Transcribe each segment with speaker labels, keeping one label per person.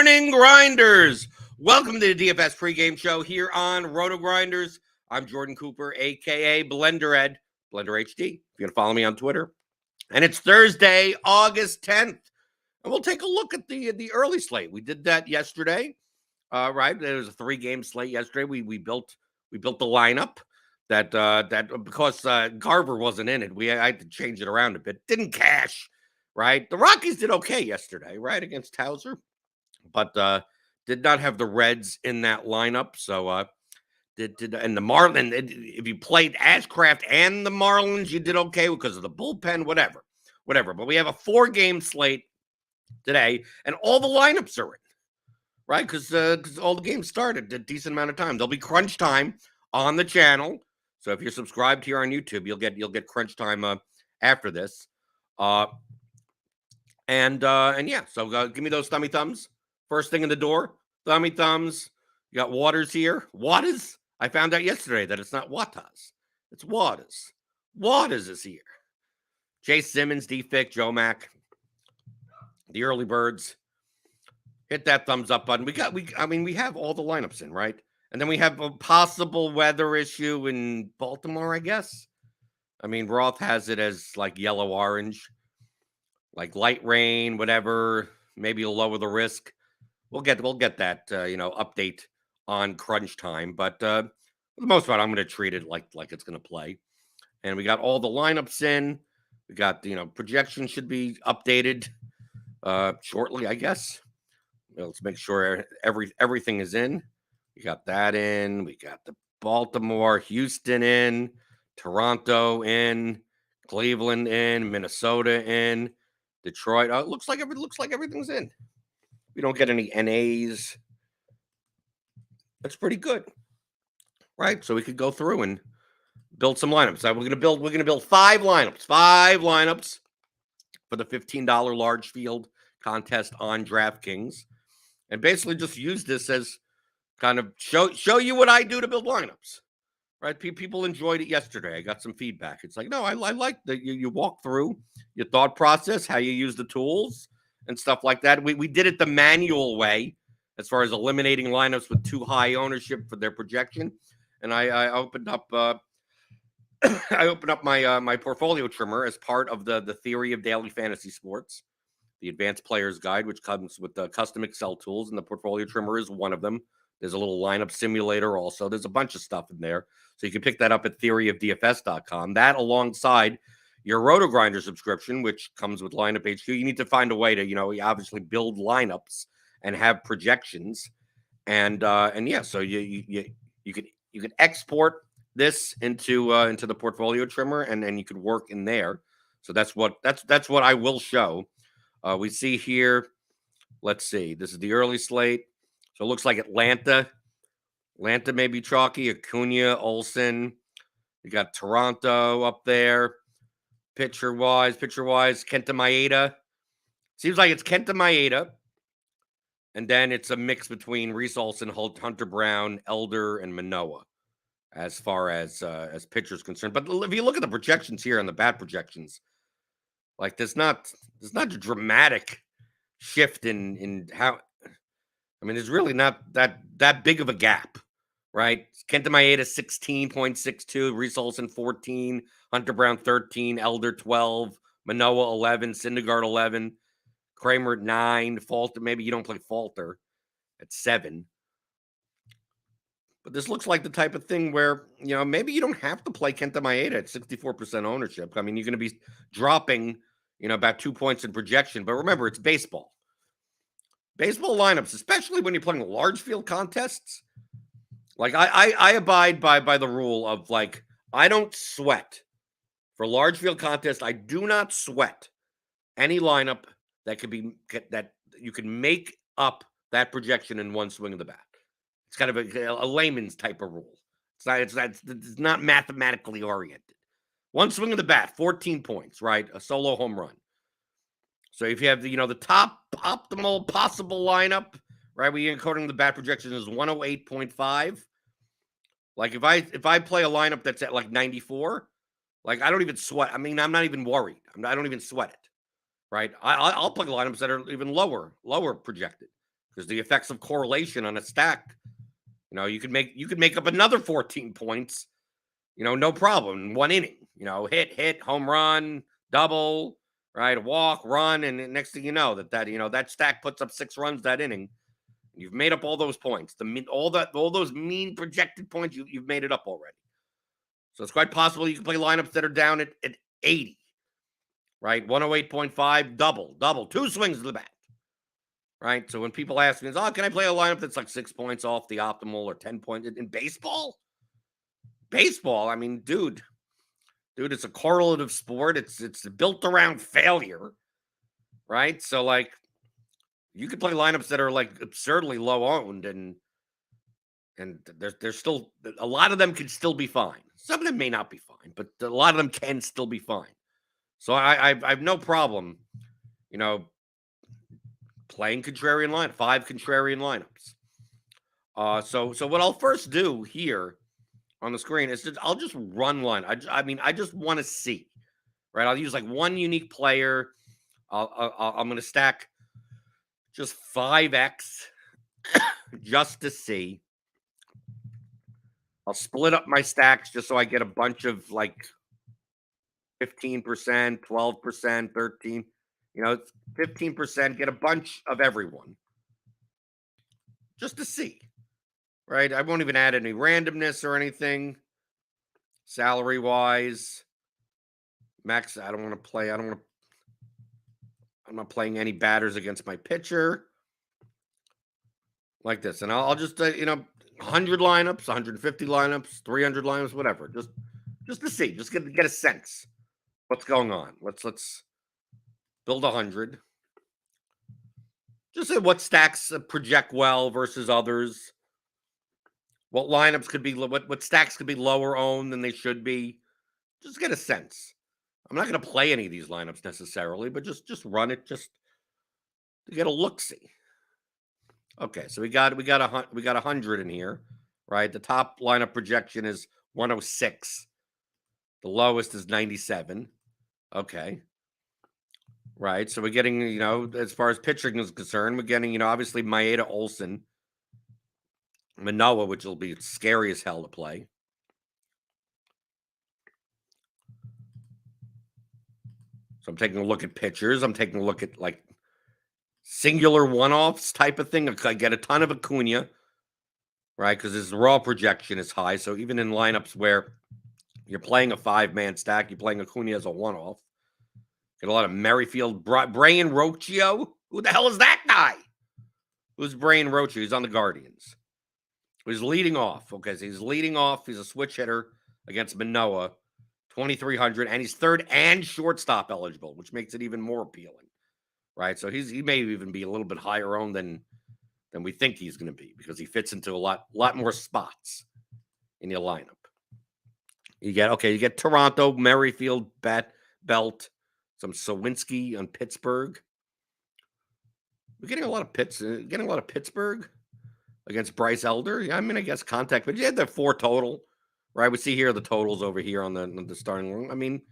Speaker 1: morning, Grinders. Welcome to the DFS pregame show here on RotoGrinders. I'm Jordan Cooper, a.k.a. Blender Ed, Blender HD. If you're going to follow me on Twitter. And it's Thursday, August 10th. And we'll take a look at the early slate. We did that yesterday, right? There was a 3-game slate yesterday. We built the lineup that because Garver wasn't in it, I had to change it around a bit. Didn't cash, right? The Rockies did okay yesterday, right, against Hauser, but did not have the Reds in that lineup. So and the Marlins, if you played Ashcraft and the Marlins, you did okay because of the bullpen, whatever. But we have a 4-game slate today, and all the lineups are in, right? Because all the games started a decent amount of time. There'll be crunch time on the channel, so if you're subscribed here on YouTube, you'll get crunch time after this. And yeah, so give me those thummy thumbs. First thing in the door, thummy thumbs. You got Waters here. Waters. I found out yesterday that it's not Waters. It's Waters. Waters is here. Chase Simmons, D-Fick, Joe Mack. The early birds. Hit that thumbs up button. We have all the lineups in, right? And then we have a possible weather issue in Baltimore, I guess. I mean, Roth has it as like yellow-orange, like light rain, whatever. Maybe it'll lower the risk. We'll get that update on crunch time. But for the most part, I'm going to treat it like it's going to play. And we got all the lineups in. We got projection should be updated shortly, I guess. Let's make sure everything is in. We got that in. We got the Baltimore, Houston in, Toronto in, Cleveland in, Minnesota in, Detroit. It looks like everything's in. We don't get any NAs. That's pretty good, right? So we could go through and build some lineups. So we're gonna build 5 lineups for the $15 large field contest on DraftKings, and basically just use this as kind of show you what I do to build lineups, right? People enjoyed it yesterday. I got some feedback. It's like, no, I like that you walk through your thought process, how you use the tools and stuff like that. We did it the manual way as far as eliminating lineups with too high ownership for their projection. And I opened up my portfolio trimmer as part of the theory of daily fantasy sports, the advanced players guide, which comes with the custom Excel tools, and the portfolio trimmer is one of them. There's a little lineup simulator also. There's a bunch of stuff in there. So you can pick that up at theoryofdfs.com. That alongside your RotoGrinder subscription, which comes with Lineup HQ. You need to find a way to, obviously build lineups and have projections. And yeah, so you could export this into the portfolio trimmer, and you could work in there. So that's what I will show. We see here, let's see. This is the early slate. So it looks like Atlanta may be chalky. Acuna, Olsen. You got Toronto up there. Pitcher-wise, Kenta Maeda. Seems like it's Kenta Maeda. And then it's a mix between Reese Olsen, Hunter Brown, Elder, and Manoah as far as pitchers concerned. But if you look at the projections here and the bat projections, like there's not a dramatic shift in how. I mean, there's really not that big of a gap, right? Kenta Maeda 16.62, Reese Olsen 14, Hunter Brown 13, Elder 12, Manoah 11, Syndergaard 11, Kramer at 9, Falter. Maybe you don't play Falter at 7. But this looks like the type of thing where, maybe you don't have to play Kenta Maeda at 64% ownership. I mean, you're going to be dropping, about 2 points in projection. But remember, it's baseball. Baseball lineups, especially when you're playing large field contests, like I abide by the rule of like I don't sweat for large field contests. I do not sweat any lineup that you can make up that projection in one swing of the bat. It's kind of a layman's type of rule. It's not mathematically oriented. One swing of the bat, 14 points, right? A solo home run. So if you have the top optimal possible lineup, right? According to the bat projection is 108.5. Like if I play a lineup that's at like 94, like I don't even sweat. I mean, I'm not even worried. I don't even sweat it, right? I'll play lineups that are even lower projected. because the effects of correlation on a stack, you could make up another 14 points, no problem in 1 inning. Hit, home run, double, right? A walk, run, and next thing you know, that stack puts up 6 runs that inning. You've made up all those points. All those mean projected points, you've made it up already. So it's quite possible you can play lineups that are down at 80, right? 108.5, double, 2 swings to the bat, right? So when people ask me, oh, can I play a lineup that's like 6 points off the optimal or 10 points in baseball? Baseball, I mean, dude, it's a correlative sport. It's built around failure, right? So like, you could play lineups that are like absurdly low owned, and there's still a lot of them could still be fine. Some of them may not be fine, but a lot of them can still be fine. So I have no problem, playing contrarian line, 5 contrarian lineups. So what I'll first do here on the screen is I'll just run line. I just want to see, right? I'll use like one unique player. I'm going to stack just 5x just to see. I'll split up my stacks just so I get a bunch of like 15%, 12%, 13, 15%, get a bunch of everyone just to see, right? I won't even add any randomness or anything salary wise. Max, I'm not playing any batters against my pitcher like this. And I'll just, 100 lineups, 150 lineups, 300 lineups, whatever. Just to see, just get a sense what's going on. Let's build 100. Just say what stacks project well versus others. What lineups could be, what stacks could be lower owned than they should be. Just get a sense. I'm not going to play any of these lineups necessarily, but just run it just to get a look-see. Okay, so we got 100 in here, right? The top lineup projection is 106. The lowest is 97. Okay. Right. So we're getting, as far as pitching is concerned, we're getting, obviously Maeda, Olsen, Manoah, which will be scary as hell to play. So I'm taking a look at pitchers. I'm taking a look at like singular one-offs type of thing. I get a ton of Acuna, right? Because his raw projection is high. So even in lineups where you're playing a 5-man stack, you're playing Acuna as a one-off. Get a lot of Merrifield. Brian Rocchio? Who the hell is that guy? Who's Brian Rocchio? He's on the Guardians. He's leading off. Okay, so he's leading off. He's a switch hitter against Manoah, 2,300, and he's third and shortstop eligible, which makes it even more appealing, right? So he may even be a little bit higher owned than we think he's going to be because he fits into a lot more spots in your lineup. You get Toronto, Merrifield, Belt, some Sawinski on Pittsburgh. We're getting a lot of Pittsburgh against Bryce Elder. Yeah, I mean, I guess contact, but you had the 4 total, right? We see here the totals over here on the starting room. I mean,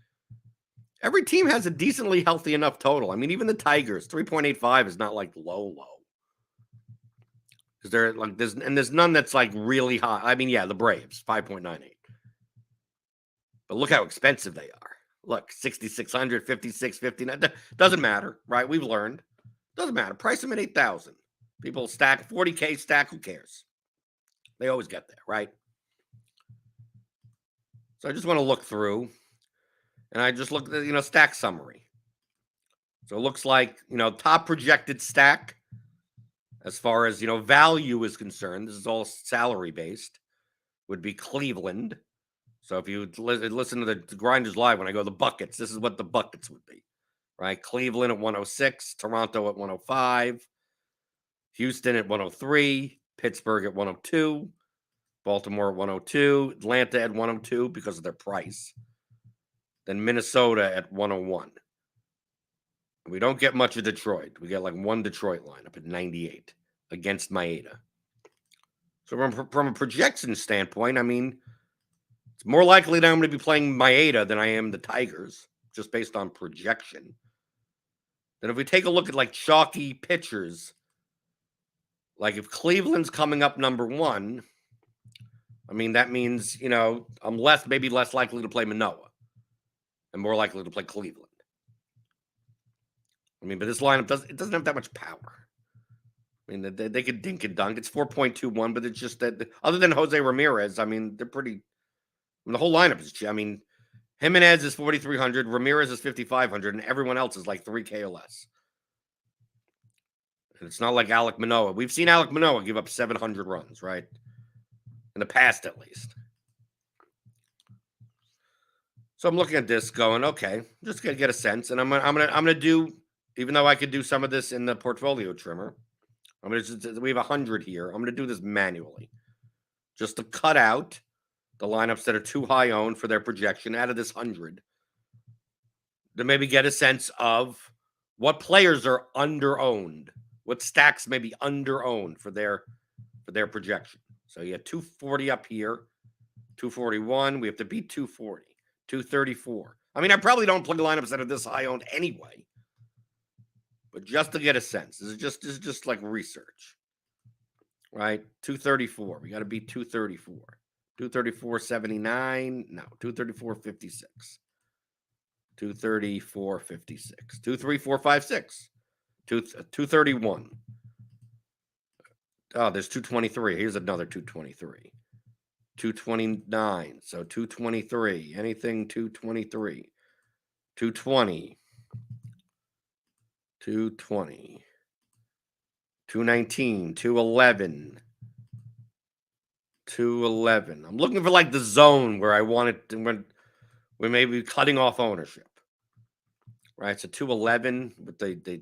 Speaker 1: every team has a decently healthy enough total. I mean, even the Tigers, 3.85 is not like low. Because they're like there's none that's like really high. I mean, yeah, the Braves, 5.98. But look how expensive they are. Look, 6,600, 56, 59. Doesn't matter, right? We've learned. Doesn't matter. Price them at 8,000. People stack 40K stack. Who cares? They always get there, right? So I just want to look through, and I just look at stack summary. So it looks like top projected stack as far as value is concerned. This is all salary based. Would be Cleveland. So if you listen to the Grinders Live, when I go the buckets, this is what the buckets would be, right? Cleveland at 106, Toronto at 105, Houston at 103, Pittsburgh at 102, Baltimore at 102, Atlanta at 102 because of their price, then Minnesota at 101. We don't get much of Detroit. We get like one Detroit lineup at 98 against Maeda. So from a projection standpoint, I mean, it's more likely that I'm going to be playing Maeda than I am the Tigers, just based on projection. Then if we take a look at like chalky pitchers, Like if Cleveland's coming up number 1, I mean, that means, I'm maybe less likely to play Manoah and more likely to play Cleveland. I mean, but this lineup doesn't have that much power. I mean, they could dink and dunk. It's 4.21, but it's just that other than Jose Ramirez, I mean, they're pretty. The whole lineup is. I mean, Jimenez is 4,300, Ramirez is 5,500, and everyone else is like 3K or less. And it's not like Alek Manoah. We've seen Alek Manoah give up 700 runs, right? In the past, at least. So I'm looking at this, going, okay, just gonna get a sense, and I'm gonna do. Even though I could do some of this in the portfolio trimmer, we have 100 here. I'm gonna do this manually, just to cut out the lineups that are too high owned for their projection out of this 100, to maybe get a sense of what players are under-owned, what stacks may be under-owned for their projection. So you have 240 up here, 241. We have to beat 240, 234. I mean, I probably don't play lineups that are this high owned anyway, but just to get a sense, this is just like research, right? 234. We got to beat 234. 234.79. No, 234.56. 234.56. 234.56. 231. Oh, there's 223. Here's another 223. 229. So 223. Anything 223. 220. 220. 219. 211. 211. I'm looking for like the zone where I want it when we may be cutting off ownership. Right? So 211 with the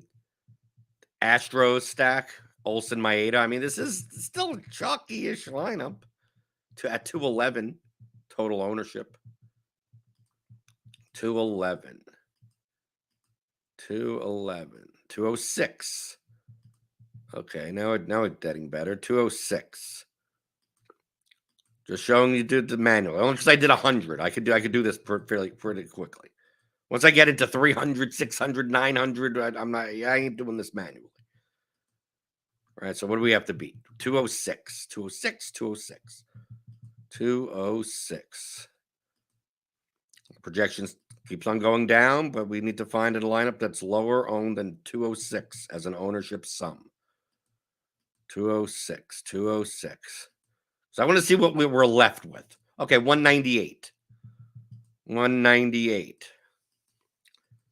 Speaker 1: Astros stack, Olsen Maeda. I mean, this is still a chalky-ish lineup at 211 total ownership. 211. 206. Okay, now it's getting better. 206. Just showing you did the manual. Only because I did 100. I could do this pretty quickly. Once I get into 300, 600, 900, I ain't doing this manually. All right, so what do we have to beat? 206. 206. 206. 206. Projections keeps on going down, but we need to find a lineup that's lower owned than 206 as an ownership sum. 206. 206. So I want to see what we were left with. Okay, 198. 198.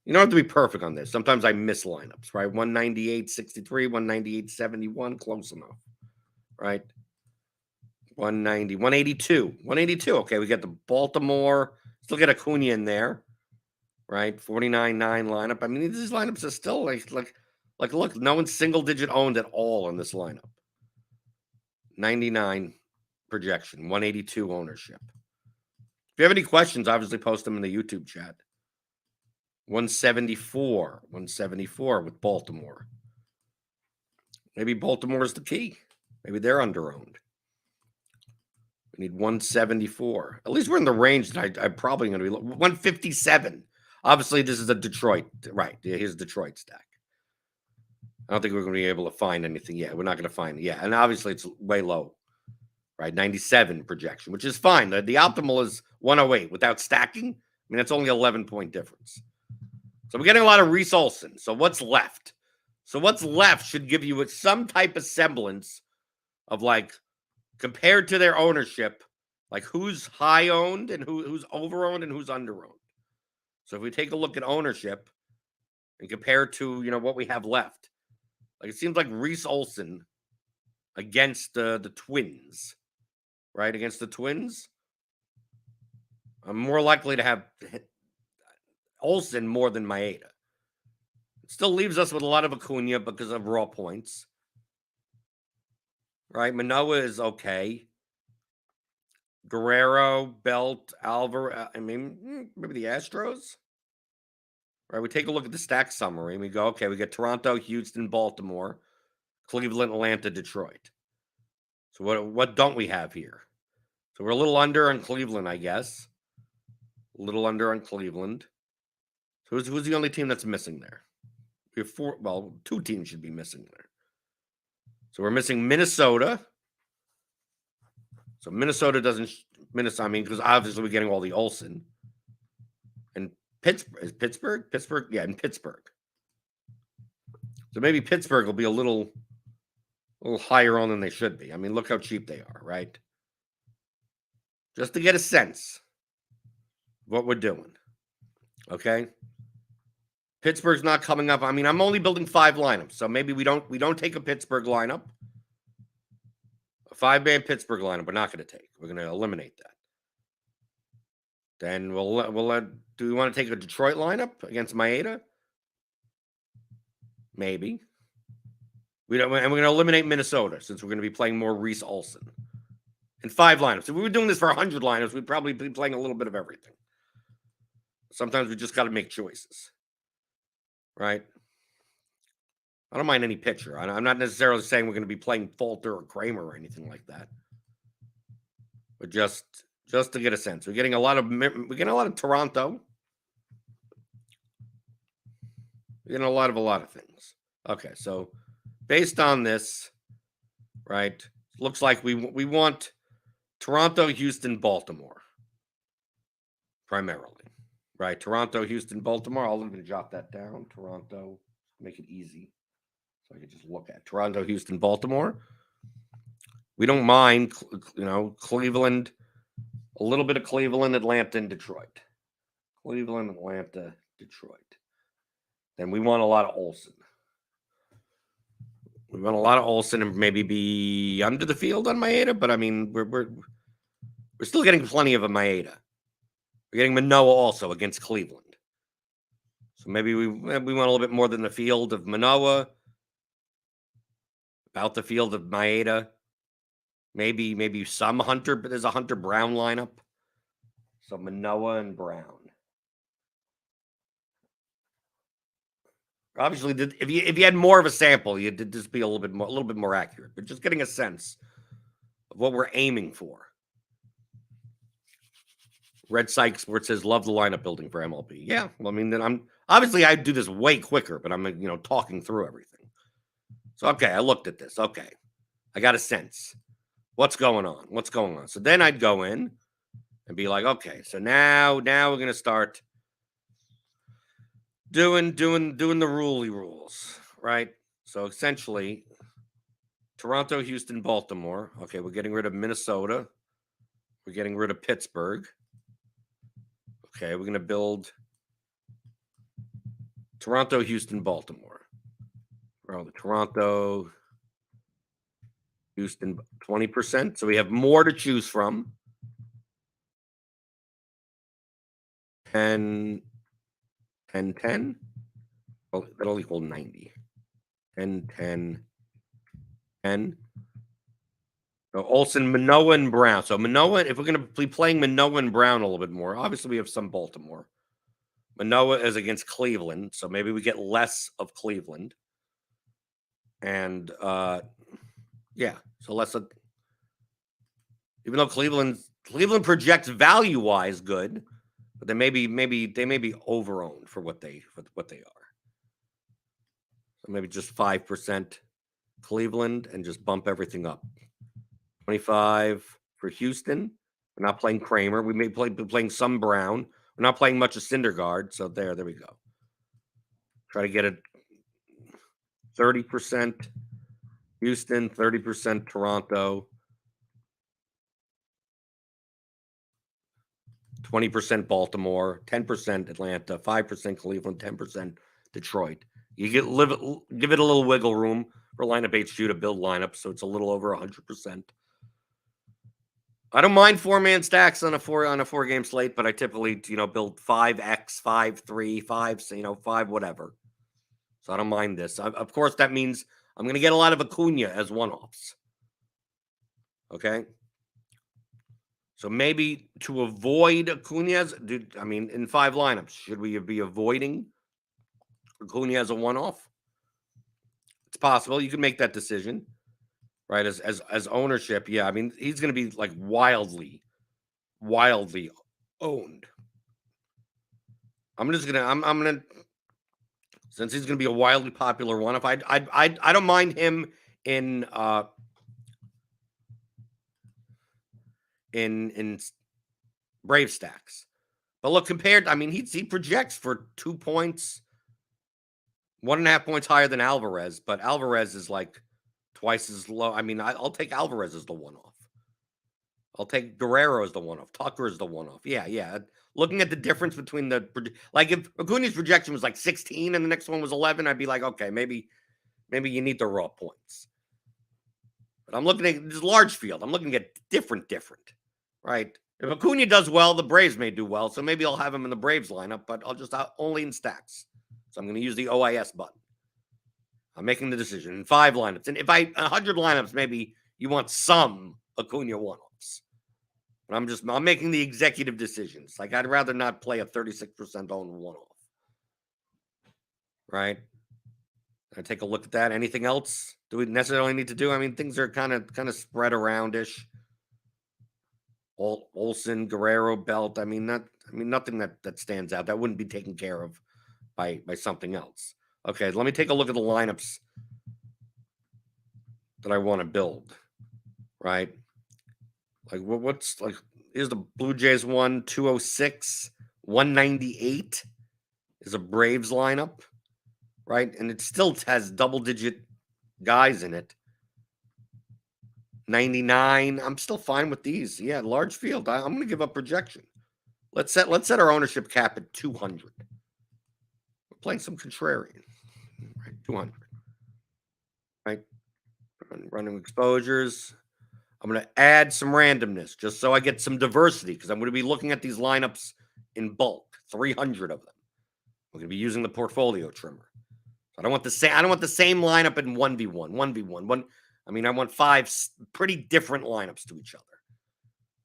Speaker 1: You don't have to be perfect on this. Sometimes I miss lineups, right? 198.63, 198.71, close enough, right? 190, 182, 182. Okay, we got the Baltimore. Still get Acuna in there, right? 49.9 lineup. I mean, these lineups are still like, look, no one's single digit owned at all in this lineup. 99 projection, 182 ownership. If you have any questions, obviously post them in the YouTube chat. 174 with Baltimore. Maybe Baltimore is the key. Maybe they're under-owned. We need 174. At least we're in the range that I'm probably going to be. 157. Obviously, this is a Detroit. Right. Here's Detroit stack. I don't think we're going to be able to find anything yet. We're not going to find it yet. And obviously, it's way low. Right. 97 projection, which is fine. The optimal is 108 without stacking. I mean, that's only 11-point difference. So we're getting a lot of Reese Olson. So what's left? So what's left should give you some type of semblance of like, compared to their ownership, like who's high owned and who's over owned and who's under owned. So if we take a look at ownership and compare to, what we have left, like it seems like Reese Olson against the Twins, right? Against the Twins, I'm more likely to have Olsen more than Maeda. It still leaves us with a lot of Acuna because of raw points. Right? Manoah is okay. Guerrero, Belt, Alvarez. I mean, maybe the Astros. Right? We take a look at the stack summary and we go, okay, we got Toronto, Houston, Baltimore, Cleveland, Atlanta, Detroit. So what don't we have here? So we're a little under on Cleveland, I guess. A little under on Cleveland. So who's the only team that's missing there? We have two teams should be missing there. So we're missing Minnesota. So Minnesota doesn't, I mean, because obviously we're getting all the Olsen. And Pittsburgh, is Pittsburgh? Pittsburgh? Yeah, in Pittsburgh. So maybe Pittsburgh will be a little higher on than they should be. I mean, look how cheap they are, right? Just to get a sense of what we're doing. Okay? Pittsburgh's not coming up. I mean, I'm only building 5 lineups, so maybe we don't take a Pittsburgh lineup. A 5-man Pittsburgh lineup we're not going to take. We're going to eliminate that. Then do we want to take a Detroit lineup against Maeda? Maybe. And we're going to eliminate Minnesota since we're going to be playing more Reese Olsen. In 5 lineups. If we were doing this for 100 lineups, we'd probably be playing a little bit of everything. Sometimes we just got to make choices. Right? I don't mind any pitcher. I'm not necessarily saying we're going to be playing Falter or Kramer or anything like that. But just to get a sense. We're getting a lot of Toronto. We're getting a lot of things. Okay, so based on this, right, looks like we want Toronto, Houston, Baltimore. Primarily. Right, Toronto, Houston, Baltimore. I'll even jot that down. Toronto, make it easy. So I can just look at Toronto, Houston, Baltimore. We don't mind, Cleveland, a little bit of Cleveland, Atlanta, and Detroit. Cleveland, Atlanta, Detroit. Then we want a lot of Olsen. We want a lot of Olsen and maybe be under the field on Maeda, but I mean, we're still getting plenty of a Maeda. We're getting Manoah also against Cleveland. So maybe we want a little bit more than the field of Manoah. About the field of Maeda. Maybe some Hunter, but there's a Hunter Brown lineup. So Manoah and Brown. Obviously, if you had more of a sample, you did just be a little bit more accurate. But just getting a sense of what we're aiming for. Red Sykes, where it says love the lineup building for MLB. Yeah, well, I mean, then I do this way quicker, but I'm talking through everything. So okay, I looked at this. Okay, I got a sense. What's going on? So then I'd go in and be like, okay, so now we're gonna start doing the rules, right? So essentially, Toronto, Houston, Baltimore. Okay, we're getting rid of Minnesota. We're getting rid of Pittsburgh. Okay, we're gonna build Toronto, Houston, Baltimore. Well, the Toronto, Houston, 20%. So we have more to choose from. 10, 10. Well, that'll equal 90. 10, 10, 10. So Olsen, Manoah, and Brown. So Manoah, if we're going to be playing Manoah and Brown a little bit more, obviously we have some Baltimore. Manoah is against Cleveland, so maybe we get less of Cleveland. And yeah, so less of, even though Cleveland projects value-wise good, but they may be over-owned for what they are. So maybe just 5% Cleveland and just bump everything up. 25 for Houston. We're not playing Kramer. We may be playing some Brown. We're not playing much of Syndergaard. So there we go. Try to get it 30% Houston, 30% Toronto, 20% Baltimore, 10% Atlanta, 5% Cleveland, 10% Detroit. You give it a little wiggle room for lineup HQ to build lineups, so it's a little over 100%. I don't mind 4-man stacks on a 4-game slate, but I typically build 5x, 5-3, 5, 5 whatever. So I don't mind this. Of course, that means I'm going to get a lot of Acuna as one-offs. Okay. So maybe to avoid Acuna, in 5 lineups, should we be avoiding Acuna as a one-off? It's possible. You can make that decision, right? As ownership, yeah. I mean, he's going to be like wildly owned. I'm gonna since he's going to be a wildly popular one-off. I don't mind him in Brave stacks. But look, compared, I mean, he projects for 2 points, 1.5 points higher than Alvarez, but Alvarez is like twice as low. I mean, I'll take Alvarez as the one-off. I'll take Guerrero as the one-off. Tucker is the one-off. Yeah. Looking at the difference between like if Acuna's projection was like 16 and the next one was 11, I'd be like, okay, maybe you need the raw points. But I'm looking at this large field. I'm looking at different, right? If Acuna does well, the Braves may do well. So maybe I'll have him in the Braves lineup, but I'll just only in stacks. So I'm going to use the OIS button. I'm making the decision in 5 lineups. And if 100 lineups, maybe you want some Acuna one-offs. But I'm making the executive decisions. Like, I'd rather not play a 36% owned one-off. Right? I take a look at that. Anything else? Do we necessarily need to do? I mean, things are kind of spread around-ish. Olsen, Guerrero, Belt. I mean, nothing that stands out. That wouldn't be taken care of by something else. Okay, let me take a look at the lineups that I want to build. Right? Like, what's like? Here's the Blue Jays one, 206, 198 is a Braves lineup, right? And it still has double-digit guys in it. 99. I'm still fine with these. Yeah, large field. I'm going to give up projection. Let's set our ownership cap at 200. We're playing some contrarian. Right, 200. Right, running exposures. I'm going to add some randomness just so I get some diversity because I'm going to be looking at these lineups in bulk, 300 of them. We're going to be using the portfolio trimmer. I don't want the same lineup in 1v1. I want 5 pretty different lineups to each other.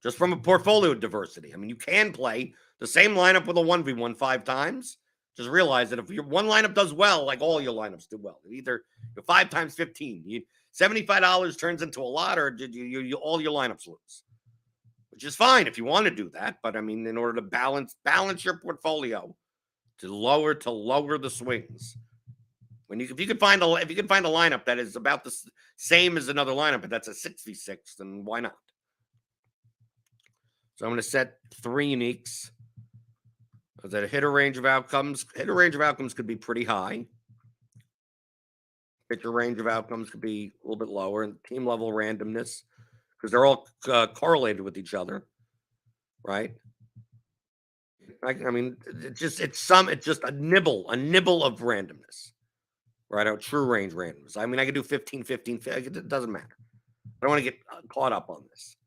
Speaker 1: Just from a portfolio diversity. I mean, you can play the same lineup with a 1v1 5 times. Just realize that if your one lineup does well, like all your lineups do well. Either 5 times 15. $75 turns into a lot, or you all your lineups lose, which is fine if you want to do that. But I mean, in order to balance your portfolio to lower the swings, if you can find a lineup that is about the same as another lineup, but that's a 6v6, then why not? So I'm going to set 3 uniques. That hitter range of outcomes. Hitter range of outcomes could be pretty high. Pitcher range of outcomes could be a little bit lower, and team level randomness, because they're all correlated with each other, right? I mean, it's just a nibble of randomness, right? Out true range randomness. I mean, I could do 15, it doesn't matter. I don't want to get caught up on this.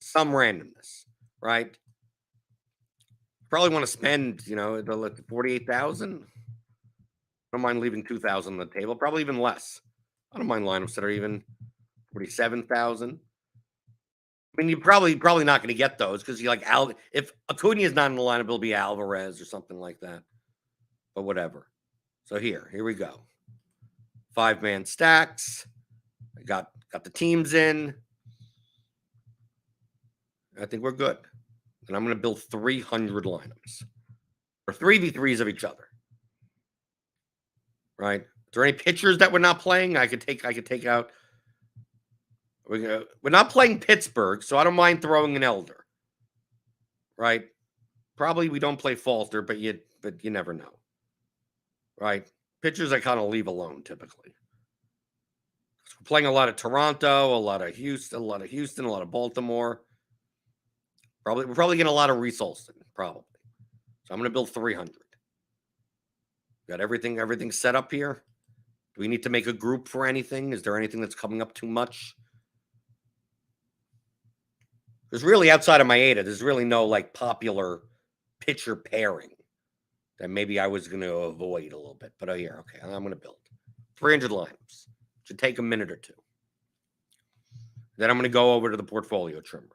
Speaker 1: Some randomness, right? Probably want to spend, the 48,000. I don't mind leaving 2,000 on the table. Probably even less. I don't mind lineups that are even 47,000. I mean, you're probably not going to get those because you like if Acuna is not in the lineup, it'll be Alvarez or something like that. But whatever. So here we go. 5-man stacks. I got the teams in. I think we're good. And I'm going to build 300 lineups or 3v3s of each other. Right? Is there any pitchers that we're not playing? I could take out. We're not playing Pittsburgh, so I don't mind throwing an Elder. Right? Probably we don't play Falter, but you never know. Right? Pitchers I kind of leave alone typically. We're playing a lot of Toronto, a lot of Houston, a lot of Baltimore. We're probably getting a lot of Reese Olson, probably. So I'm going to build 300. Got everything set up here. Do we need to make a group for anything? Is there anything that's coming up too much? There's really, outside of Maeda, there's really no like popular pitcher pairing that maybe I was going to avoid a little bit. But here, okay, I'm going to build 300 lineups. Should take a minute or two. Then I'm going to go over to the portfolio trimmer.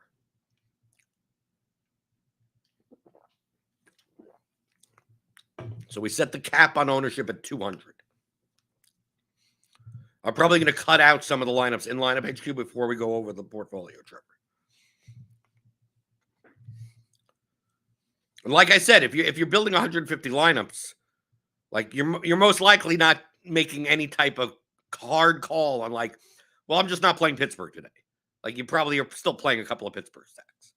Speaker 1: So we set the cap on ownership at 200. I'm probably going to cut out some of the lineups in lineup HQ before we go over the portfolio trimmer. And like I said, if you're building 150 lineups, like you're most likely not making any type of hard call on like, well, I'm just not playing Pittsburgh today. Like you probably are still playing a couple of Pittsburgh stacks.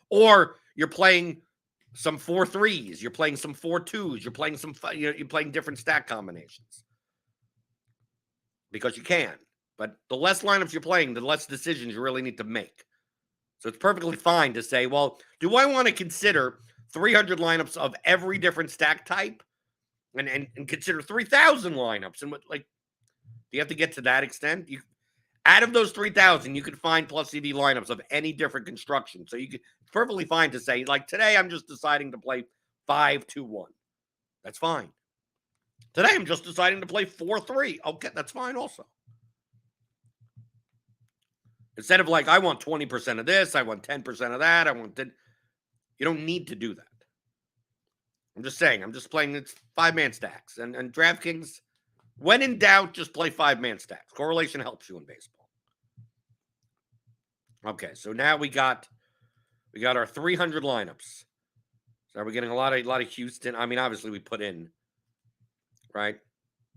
Speaker 1: Or you're playing some 4-3s, you're playing some 4-2s, you're playing some, you're playing different stack combinations. Because you can. But the less lineups you're playing, the less decisions you really need to make. So it's perfectly fine to say, well, do I want to consider 300 lineups of every different stack type and consider 3,000 lineups? And what, like, do you have to get to that extent? Out of those 3,000, you could find plus EV lineups of any different construction. So it's perfectly fine to say, like, today I'm just deciding to play 5-2-1. That's fine. Today I'm just deciding to play 4-3. Okay, that's fine also. Instead of like, I want 20% of this, I want 10% of that, I want that. You don't need to do that. I'm just saying, I'm just playing, it's 5-man stacks. And DraftKings, when in doubt, just play 5-man stacks. Correlation helps you in baseball. Okay, so now we got our 300 lineups. So we're getting a lot of Houston. I mean, obviously we put in, right?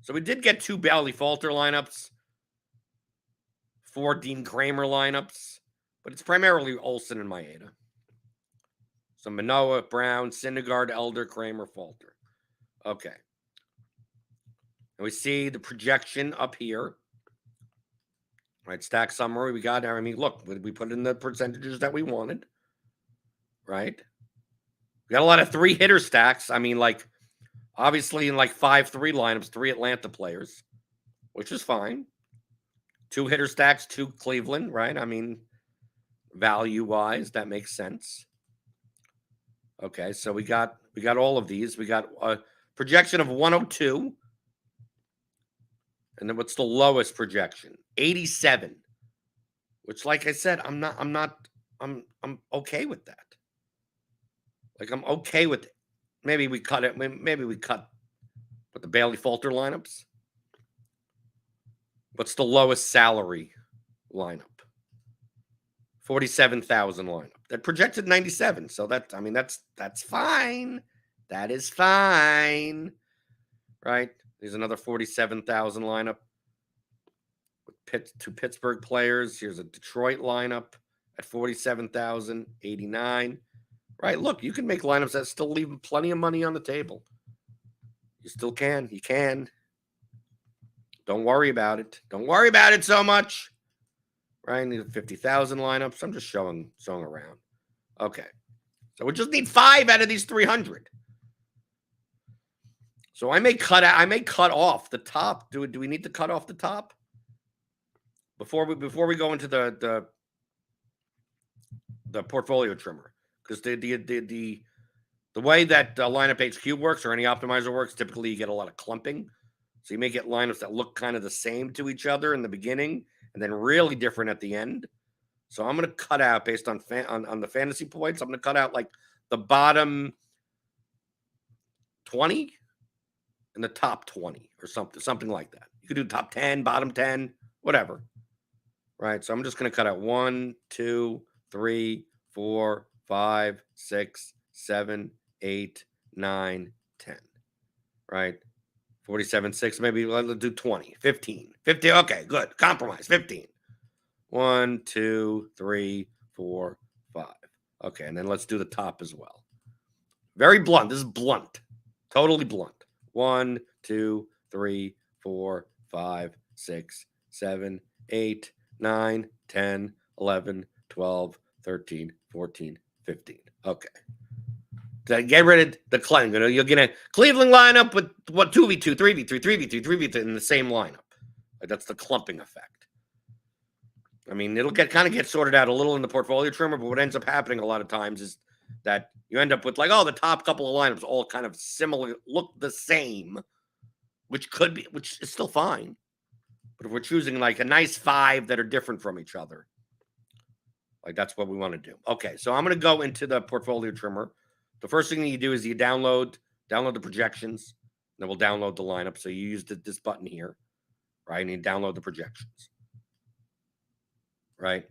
Speaker 1: So we did get 2 Bailey Falter lineups, 4 Dean Kramer lineups, but it's primarily Olsen and Maeda. So Manoah, Brown, Syndergaard, Elder, Kramer, Falter. Okay. And we see the projection up here. Right, stack summary we got. I mean, look, we put in the percentages that we wanted. Right? We got a lot of 3-hitter stacks. I mean, like, obviously in like 5-3 lineups, 3 Atlanta players, which is fine. 2-hitter stacks, 2 Cleveland, right? I mean, value-wise, that makes sense. Okay, so we got all of these. We got a projection of 102. And then what's the lowest projection? 87. Which, like I said, I'm okay with that. Like, I'm okay with it. Maybe we cut it. Maybe we cut with the Bailey Falter lineups. What's the lowest salary lineup? 47,000 lineup. That projected 97. So that's fine. That is fine. Right? There's another 47,000 lineup with 2 Pittsburgh players. Here's a Detroit lineup at 47,000, 89. Right? Look, you can make lineups that still leave plenty of money on the table. You still can. You can. Don't worry about it. Don't worry about it so much. Right? I need 50,000 lineups. I'm just showing around. Okay. So we just need 5 out of these 300. So I may cut off the top. Do we need to cut off the top? Before we go into the portfolio trimmer. Because the way that lineup HQ works or any optimizer works, typically you get a lot of clumping. So you may get lineups that look kind of the same to each other in the beginning and then really different at the end. So I'm going to cut out based on the fantasy points. I'm going to cut out like the bottom 20 and the top 20 or something like that. You could do top 10, bottom 10, whatever. Right? So I'm just going to cut out 1, 2, 3, 4, 5, 6, 7, 8, 9, 10. Right? 47, 6, maybe let's do 20, 15. 50, okay, good. Compromise, 15. 1, 2, 3, 4, 5. Okay, and then let's do the top as well. Very blunt. This is blunt. Totally blunt. 1, 2, 3, 4, 5, 6, 7, 8, 9, 10, 11, 12, 13, 14, 15. Okay. To get rid of the Cleveland. You'll get a Cleveland lineup with what 2v2, 3v3, 3v3, 3v3 in the same lineup. Like that's the clumping effect. I mean, it'll get sorted out a little in the portfolio trimmer, but what ends up happening a lot of times is that you end up with like, oh, the top couple of lineups all kind of similar, look the same, which is still fine. But if we're choosing like a nice 5 that are different from each other, like that's what we want to do. Okay, so I'm going to go into the portfolio trimmer. The first thing that you do is you download the projections, then we'll download the lineup. So you use this button here, right? And you download the projections, right?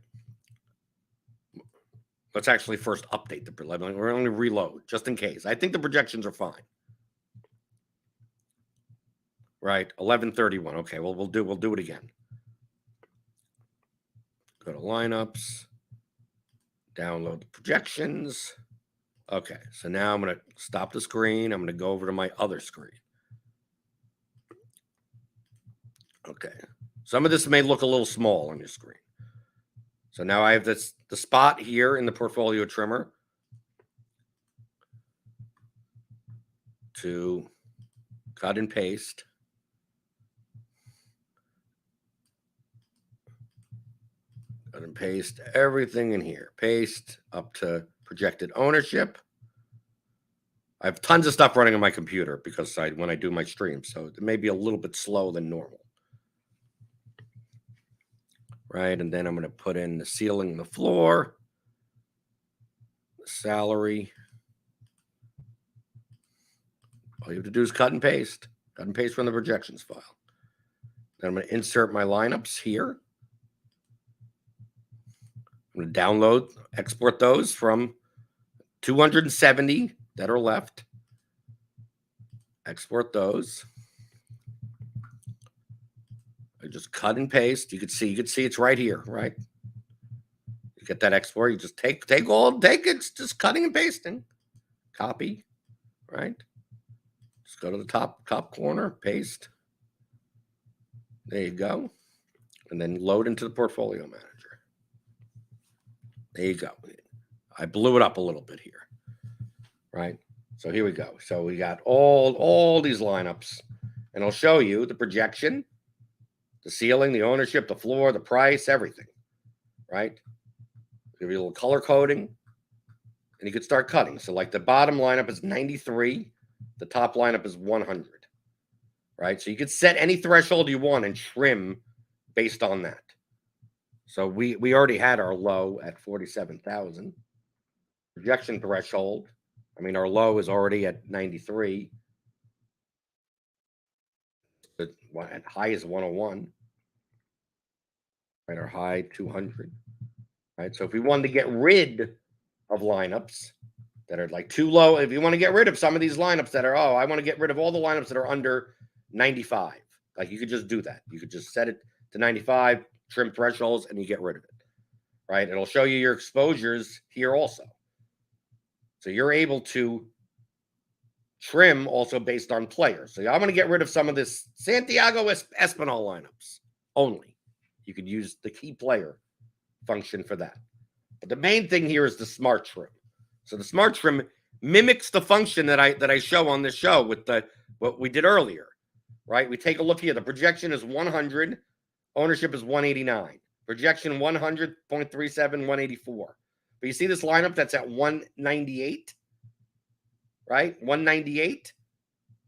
Speaker 1: Let's actually first update the projections. We're going to reload just in case. I think the projections are fine. Right, 11:31. Okay, well, we'll do it again. Go to lineups, download the projections. Okay, so now I'm going to stop the screen. I'm going to go over to my other screen. Okay, some of this may look a little small on your screen. So now I have the spot here in the portfolio trimmer to cut and paste. Cut and paste everything in here. Paste up to projected ownership. I have tons of stuff running on my computer because when I do my stream, so it may be a little bit slow than normal. Right, and then I'm going to put in the ceiling and the floor, the salary. All you have to do is cut and paste from the projections file. Then I'm going to insert my lineups here. I'm going to download, export those from 270 that are left. Export those. I just cut and paste. You can see it's right here, right? You get that export. You just take it. Just cutting and pasting. Copy, right? Just go to the top corner, paste. There you go. And then load into the portfolio manager. There you go. I blew it up a little bit here, right? So here we go. So we got all these lineups, and I'll show you the projection, the ceiling, the ownership, the floor, the price, everything, right? Give you a little color coding, and you could start cutting. So like the bottom lineup is 93, the top lineup is 100, right? So you could set any threshold you want and trim based on that. So we already had our low at 47,000. Projection threshold, I mean, our low is already at 93. The high is 101. Right, our high 200. Right, so if we wanted to get rid of lineups that are like too low, if you want to get rid of some of these lineups that are, I want to get rid of all the lineups that are under 95. Like you could just do that. You could just set it to 95, trim thresholds, and you get rid of it. Right? It'll show you your exposures here also. So you're able to trim also based on players. So I'm going to get rid of some of this Santiago Espinal lineups only. You could use the key player function for that. But the main thing here is the smart trim. So the smart trim mimics the function that I show on this show with what we did earlier, right? We take a look here. The projection is 100. Ownership is 189. Projection 100.37, 184. But you see this lineup that's at 198, right? 198,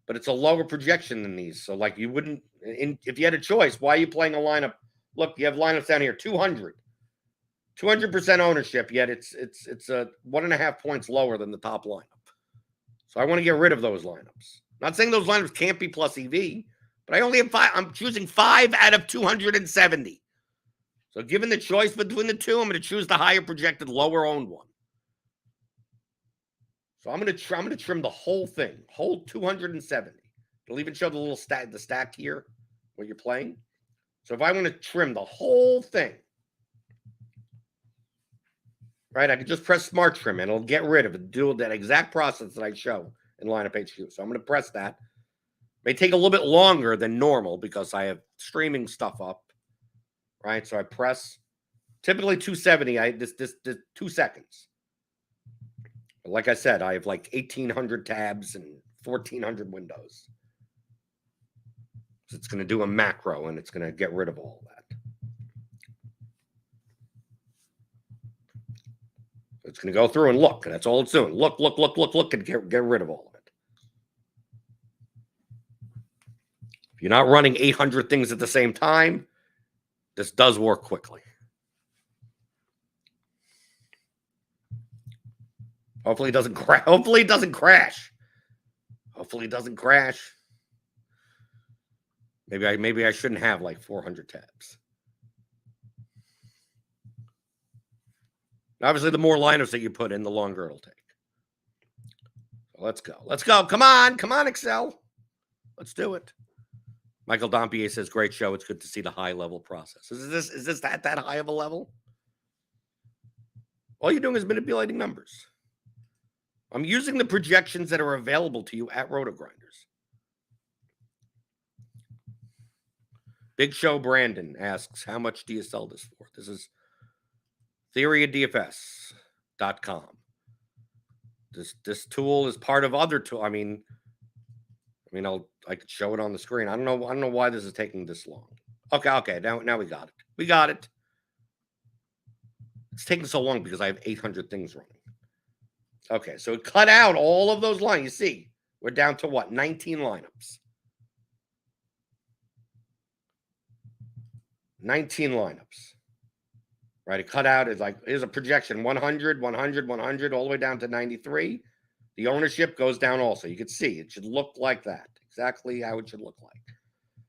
Speaker 1: but it's a lower projection than these. So like you wouldn't, if you had a choice, why are you playing a lineup? Look, you have lineups down here, 200. 200% ownership, yet it's 1.5 points lower than the top lineup. So I want to get rid of those lineups. Not saying those lineups can't be plus EV, but I only have 5. I'm choosing 5 out of 270. So given the choice between the two, I'm going to choose the higher projected, lower owned one. So I'm going to trim the whole thing, whole 270. It'll even show the little stack here where you're playing. So if I want to trim the whole thing, right, I can just press Smart Trim and it'll get rid of it, do that exact process that I show in Lineup HQ. So I'm going to press that. It may take a little bit longer than normal because I have streaming stuff up, right? So I press, typically 270, this 2 seconds. But like I said, I have like 1,800 tabs and 1,400 windows. So it's going to do a macro and it's going to get rid of all that. It's going to go through and look, and that's all it's doing. Look, and get rid of all of it. If you're not running 800 things at the same time, this does work quickly. Hopefully it doesn't crash. Hopefully it doesn't crash. Hopefully it doesn't crash. Maybe I shouldn't have like 400 tabs. Obviously, the more lineups that you put in, the longer it'll take. So let's go. Let's go. Come on, Excel. Let's do it. Michael Dompier says, great show. It's good to see the high level process. Is this that high of a level? All you're doing is manipulating numbers. I'm using the projections that are available to you at RotoGrinders. Big Show Brandon asks, how much do you sell this for? This is theoryofdfs.com. This tool is part of other tool. I could show it on the screen. I don't know why this is taking this long. Okay. Now we got it. We got it. It's taking so long because I have 800 things running. Okay, so it cut out all of those lines. You see, we're down to what? 19 lineups. 19 lineups. Right, it cut out. It's like, here's a projection, 100, 100, 100, all the way down to 93. The ownership goes down also. You can see it should look like that. Exactly how it should look like.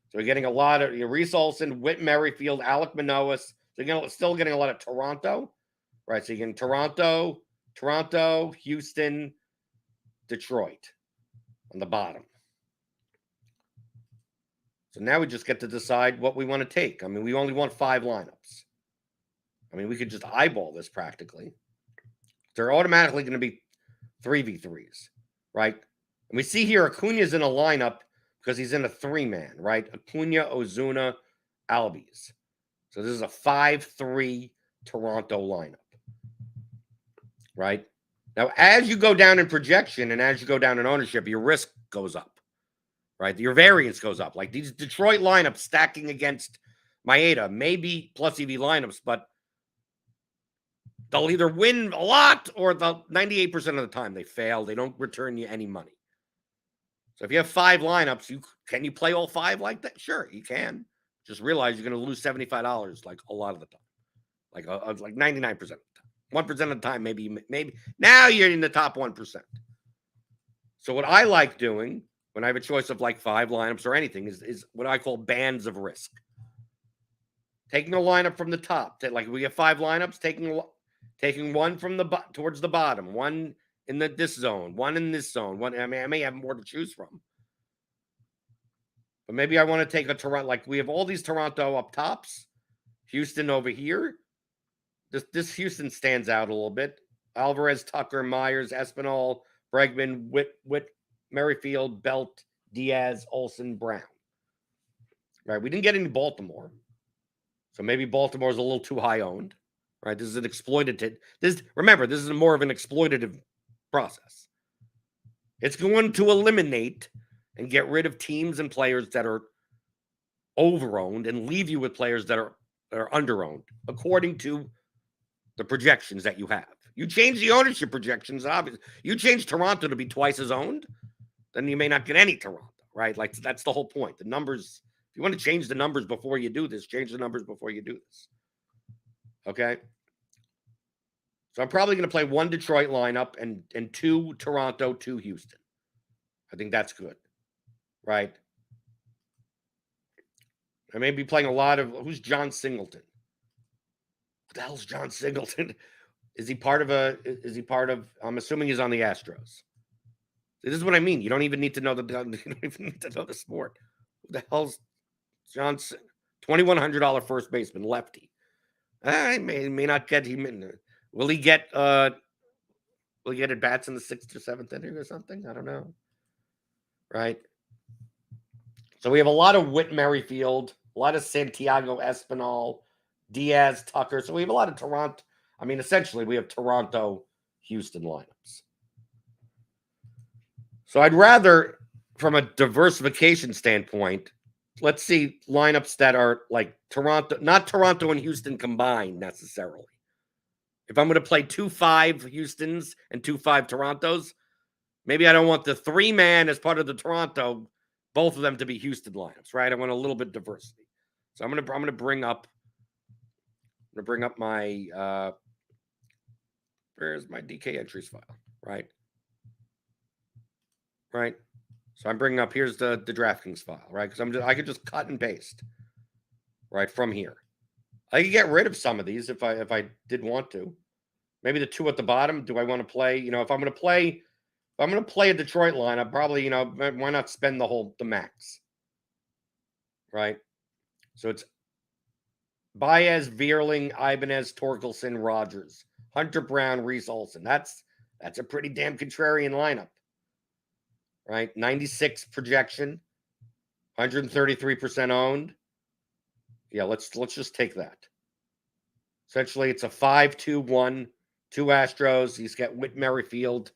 Speaker 1: So we're getting a lot of Reese Olson, Whit Merrifield, Alec Manoah. So you're still getting a lot of Toronto. Right, so you're getting Toronto, Houston, Detroit on the bottom. So now we just get to decide what we want to take. I mean, we only want 5 lineups. I mean, we could just eyeball this practically. They're automatically going to be 3v3s, right? And we see here Acuna's in a lineup because he's in a 3-man, right? Acuna, Ozuna, Albies. So this is a 5-3 Toronto lineup, right? Now, as you go down in projection and as you go down in ownership, your risk goes up, right? Your variance goes up. Like these Detroit lineups stacking against Maeda, maybe plus EV lineups, but they'll either win a lot or 98% of the time they fail. They don't return you any money. So if you have 5 lineups, can you play all 5 like that? Sure, you can. Just realize you're going to lose $75 like a lot of the time, like 99% of the time. 1% of the time, maybe now you're in the top 1%. So what I like doing when I have a choice of like 5 lineups or anything is what I call bands of risk. Taking a lineup from the top, like we have 5 lineups, taking one from towards the bottom, one in this zone, one in this zone, one. I mean, I may have more to choose from, but maybe I want to take a Toronto. Like we have all these Toronto up tops, Houston over here. This Houston stands out a little bit. Alvarez, Tucker, Myers, Espinal, Bregman, Whit, Merrifield, Belt, Diaz, Olsen, Brown. Right, we didn't get any Baltimore, so maybe Baltimore's a little too high owned. Right, this is an exploitative. Remember, this is more of an exploitative process. It's going to eliminate and get rid of teams and players that are overowned and leave you with players that are underowned, according to the projections that you have. You change the ownership projections, obviously. You change Toronto to be twice as owned, then you may not get any Toronto, right? Like that's the whole point. The numbers, if you want to change the numbers before you do this, change the numbers before you do this. Okay? So I'm probably going to play 1 Detroit lineup and 2 Toronto, 2 Houston. I think that's good, right? I may be playing a lot of, who's John Singleton? What the hell's John Singleton? Is he part of, I'm assuming he's on the Astros. This is what I mean. You don't even need to know the sport. Who the hell's Johnson? $2,100 first baseman, lefty. I may not get him in there. Will he get at bats in the 6th or 7th inning or something? I don't know. Right. So we have a lot of Whit Merrifield, a lot of Santiago Espinal, Diaz, Tucker. So we have a lot of Toronto. I mean, essentially, we have Toronto, Houston lineups. So I'd rather, from a diversification standpoint, let's see lineups that are like Toronto, not Toronto and Houston combined necessarily. If I'm going to play 2-5 Houstons and 2-5 Torontos, maybe I don't want the 3-man as part of the Toronto, both of them to be Houston lineups, right? I want a little bit of diversity. So I'm going to bring up my where's my DK entries file, right? Right. So I'm bringing up, here's the Draftkings file, right? Because I could just cut and paste right from here. I could get rid of some of these if I did want to. Maybe the 2 at the bottom. Do I want to play? If I'm going to play a Detroit lineup, probably, why not spend the max? right? So it's Baez, Vierling, Ibanez, Torkelson, Rogers, Hunter Brown, Reese Olson. That's a pretty damn contrarian lineup, right? 96 projection, 133% owned. Yeah, let's just take that. Essentially, it's a 5-2-1, 2 Astros. He's got Whit Merrifield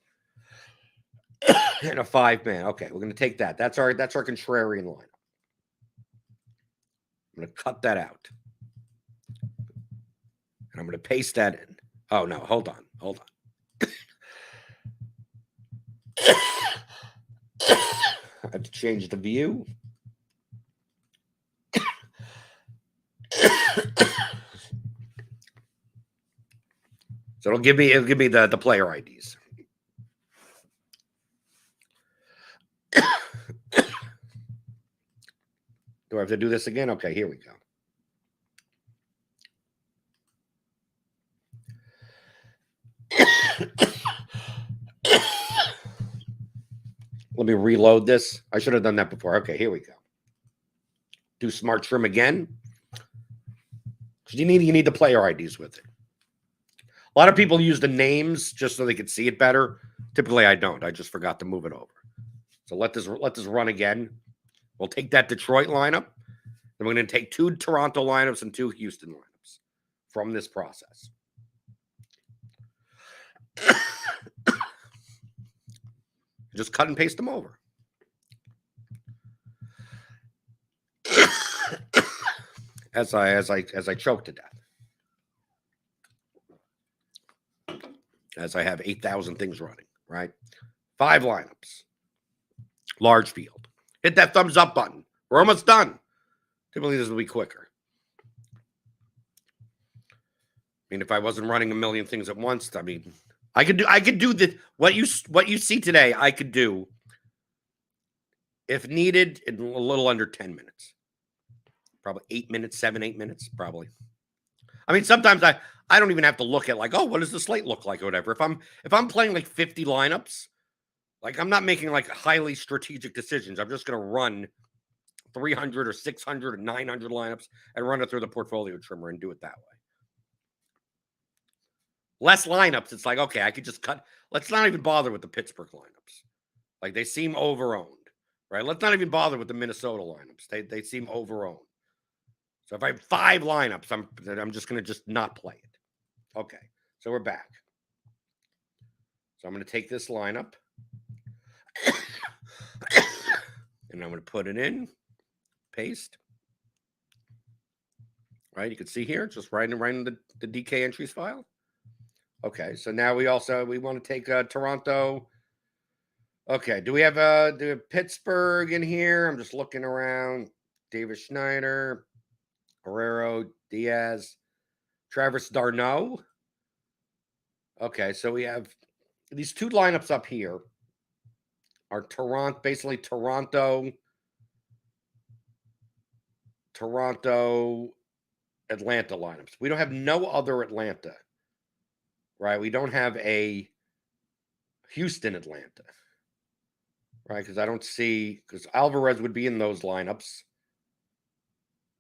Speaker 1: and a 5-man. Okay, we're going to take that. That's our contrarian lineup. I'm going to cut that out. And I'm going to paste that in. Oh, no, hold on. I have to change the view. So it'll give me the player IDs. Do I have to do this again? Okay, here we go. Let me reload this. I should have done that before. Okay, here we go. Do smart trim again. You need the player IDs with it. A lot of people use the names just so they could see it better. Typically, I don't. I just forgot to move it over. So let this run again. We'll take that Detroit lineup. Then we're going to take 2 Toronto lineups and 2 Houston lineups from this process. Just cut and paste them over. As I choke to death. As I have 8,000 things running, right? 5 lineups. Large field. Hit that thumbs up button. We're almost done. Typically, this will be quicker. I mean, if I wasn't running a million things at once, I mean, I could do the what you see today, I could do if needed in a little under 10 minutes. Probably 8 minutes, 7-8 minutes, probably. I mean, sometimes I don't even have to look at like, oh, what does the slate look like or whatever. If I'm playing like 50 lineups, like I'm not making like highly strategic decisions. I'm just going to run 300 or 600 or 900 lineups and run it through the portfolio trimmer and do it that way. Less lineups, it's like, okay, I could just cut. Let's not even bother with the Pittsburgh lineups. Like they seem overowned, right? Let's not even bother with the Minnesota lineups. They seem overowned. So if I have 5 lineups, I'm just going to just not play it. Okay, so we're back. So I'm going to take this lineup and I'm going to put it in, paste. Right, you can see here, just right in the DK entries file. Okay, so now we want to take Toronto. Okay, do we have Pittsburgh in here? I'm just looking around. Davis Schneider, Guerrero, Diaz, Travis d'Arnaud. Okay, so we have these 2 lineups up here are basically Toronto, Atlanta lineups. We don't have no other Atlanta, right? We don't have a Houston Atlanta, right? Because I don't see, because Alvarez would be in those lineups,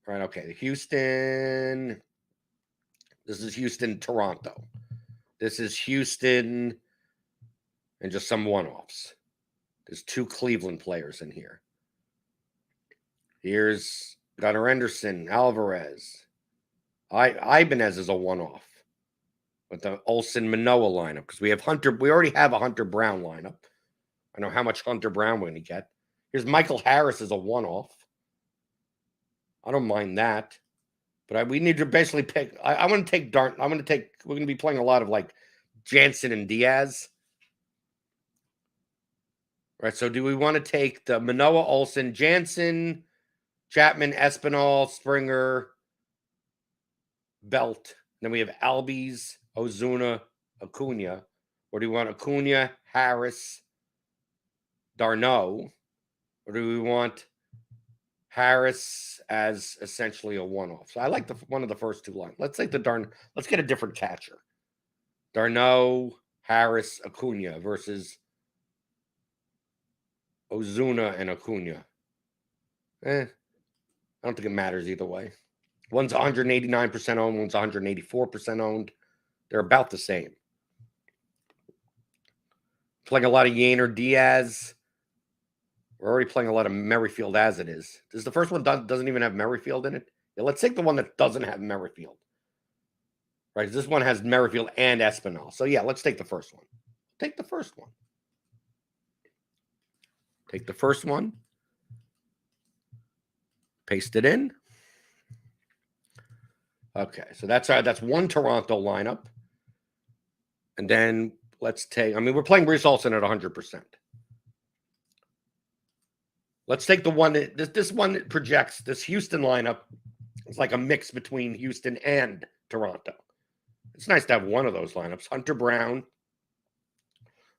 Speaker 1: right? Okay, Houston. This is Houston, Toronto. This is Houston and just some one-offs. There's 2 Cleveland players in here. Here's Gunnar Henderson, Alvarez. Ibanez is a one-off with the Olsen Manoah lineup because we have Hunter. We already have a Hunter Brown lineup. I know how much Hunter Brown we're going to get. Here's Michael Harris as a one-off. I don't mind that, but we need to basically pick. I want to take We're going to be playing a lot of like Jansen and Diaz. Right. So do we want to take the Manoah, Olsen, Jansen, Chapman, Espinal, Springer, Belt? Then we have Albies, Ozuna, Acuna. Or do we want Acuna, Harris, d'Arnaud? Or do we want Harris as essentially a one-off? So I like one of the first 2 lines. Let's take let's get a different catcher. d'Arnaud, Harris, Acuna versus Ozuna and Acuna. I don't think it matters either way. One's 189% owned, one's 184% owned. They're about the same. Playing a lot of Yainer Diaz. We're already playing a lot of Merrifield as it is. This is the first one doesn't even have Merrifield in it. Yeah, let's take the one that doesn't have Merrifield. Right, this one has Merrifield and Espinal. So yeah, let's take the first one. Take the first one. Take the first one. Paste it in. Okay, so that's one Toronto lineup. And then let's take, I mean, we're playing Reese Olson at 100%. Let's take the one that, this one that projects, this Houston lineup. It's like a mix between Houston and Toronto. It's nice to have one of those lineups. Hunter Brown,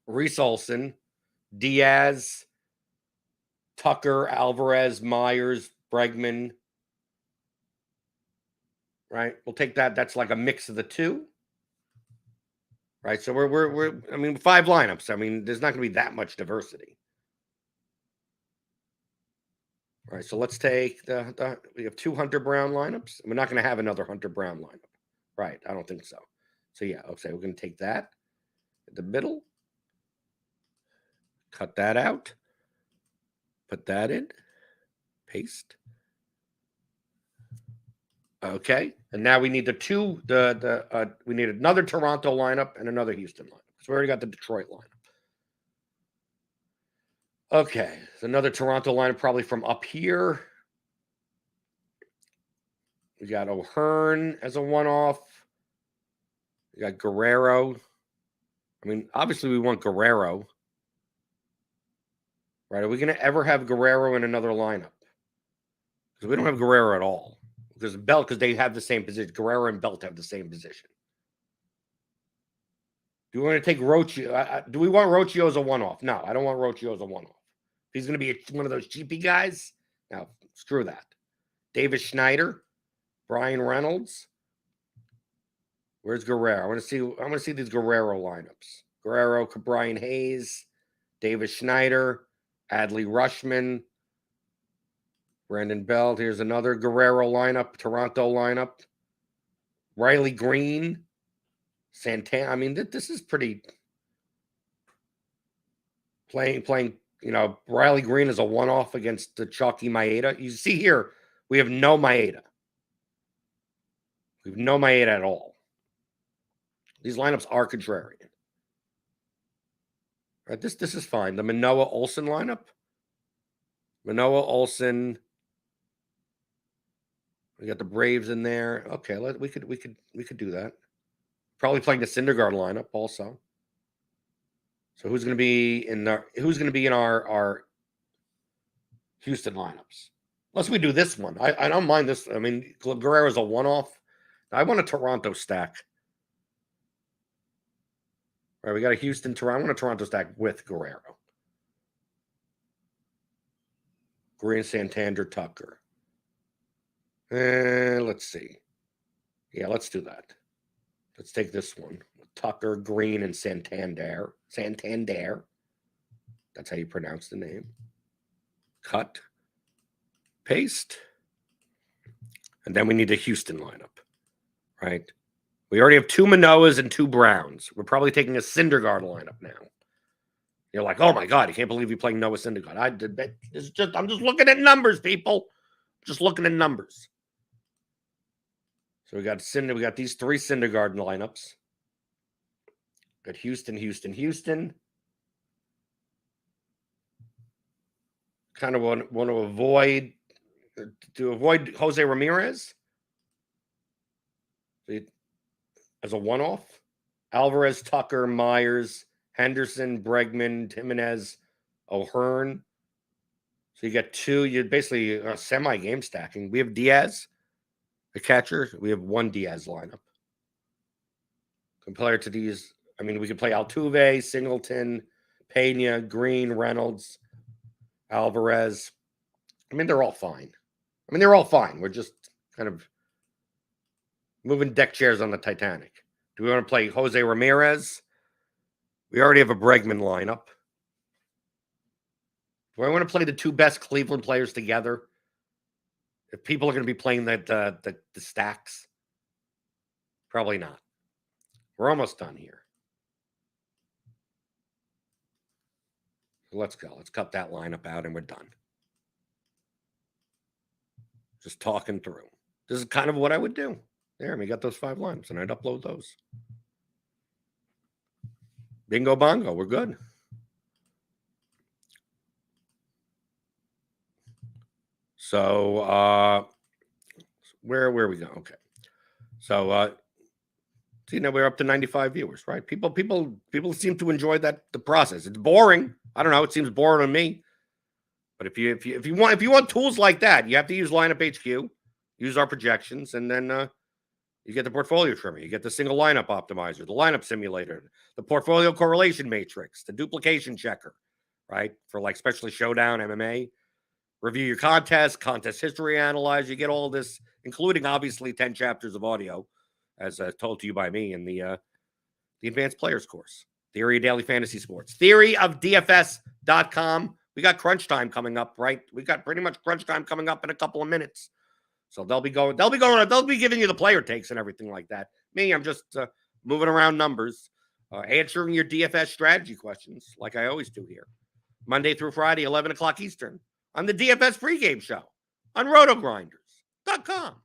Speaker 1: Reese Olson, Diaz, Tucker, Alvarez, Myers, Bregman. Right? We'll take that. That's like a mix of the two. Right? So we're I mean, 5 lineups. I mean, there's not going to be that much diversity. All right, so let's take we have 2 Hunter Brown lineups. We're not going to have another Hunter Brown lineup. Right, I don't think so. So yeah, okay, we're going to take that in the middle. Cut that out. Put that in. Paste. Okay, and now we need we need another Toronto lineup and another Houston lineup. So we already got the Detroit lineup. Okay, so another Toronto lineup probably from up here. We got O'Hearn as a one-off. We got Guerrero. I mean, obviously we want Guerrero. Right? Are we going to ever have Guerrero in another lineup? Because we don't have Guerrero at all. Because they have the same position. Guerrero and Belt have the same position. Do we want to take Rocchio? Do we want Rocchio as a one-off? No, I don't want Rocchio as a one-off. If he's going to be one of those cheapy guys, no, screw that. Davis Schneider, Brian Reynolds. Where's Guerrero? I want to see these Guerrero lineups. Guerrero, Brian Hayes, Davis Schneider, Adley Rushman, Brandon Belt. Here's another Guerrero lineup, Toronto lineup. Riley Green, Santana. I mean, this is pretty playing. You know, Riley Green is a one-off against the Chalky Maeda. You see here, we have no Maeda. We have no Maeda at all. These lineups are contrarian. Right, this is fine. The Manoah Olsen lineup. Manoah Olsen. We got the Braves in there. Okay, we could do that. Probably playing the Syndergaard lineup also. So who's going to be in our Houston lineups? Unless we do this one. I don't mind this. I mean, Guerrero's a one-off. I want a Toronto stack. All right, we got a Houston, Toronto. I want a Toronto stack with Guerrero. Green, Santander, Tucker. Let's see. Yeah, let's do that. Let's take this one. Tucker, Green, and Santander. Santander. That's how you pronounce the name. Cut. Paste. And then we need a Houston lineup. Right? We already have 2 Manoahs and 2 Browns. We're probably taking a Syndergaard lineup now. You're like, oh my God, I can't believe you're playing Noah Syndergaard. I'm just looking at numbers, people. Just looking at numbers. So we got these 3 Syndergaard lineups. Got Houston, Houston, Houston. Kind of want to avoid Jose Ramirez as a one-off. Alvarez, Tucker, Myers, Henderson, Bregman, Jimenez, O'Hearn. So you got 2. You're basically semi-game stacking. We have Diaz, the catcher. We have 1 Diaz lineup. Compared to these, I mean, we could play Altuve, Singleton, Pena, Green, Reynolds, Alvarez. I mean, they're all fine. We're just kind of moving deck chairs on the Titanic. Do we want to play Jose Ramirez? We already have a Bregman lineup. Do I want to play the 2 best Cleveland players together? If people are going to be playing the stacks, probably not. We're almost done here. Let's go. Let's cut that lineup out and we're done. Just talking through. This is kind of what I would do. There, we got those 5 lineups, and I'd upload those. Bingo bongo, we're good. So, where we go? Okay. So, see, now we're up to 95 viewers, right? People seem to enjoy the process. It's boring. I don't know. It seems boring to me. But if you want tools like that, you have to use Lineup HQ, use our projections, and then you get the portfolio trimmer, you get the single lineup optimizer, the lineup simulator, the portfolio correlation matrix, the duplication checker, right? For like especially Showdown, MMA. Review your contest history analyze. You get all this, including obviously 10 chapters of audio, as told to you by me in the Advanced Players course. Theory of Daily Fantasy Sports. Theoryofdfs.com. We got crunch time coming up, right? We got pretty much crunch time coming up in a couple of minutes. So they'll be giving you the player takes and everything like that. Me, I'm just moving around numbers, answering your DFS strategy questions like I always do here. Monday through Friday, 11 o'clock Eastern on the DFS pregame show on RotoGrinders.com.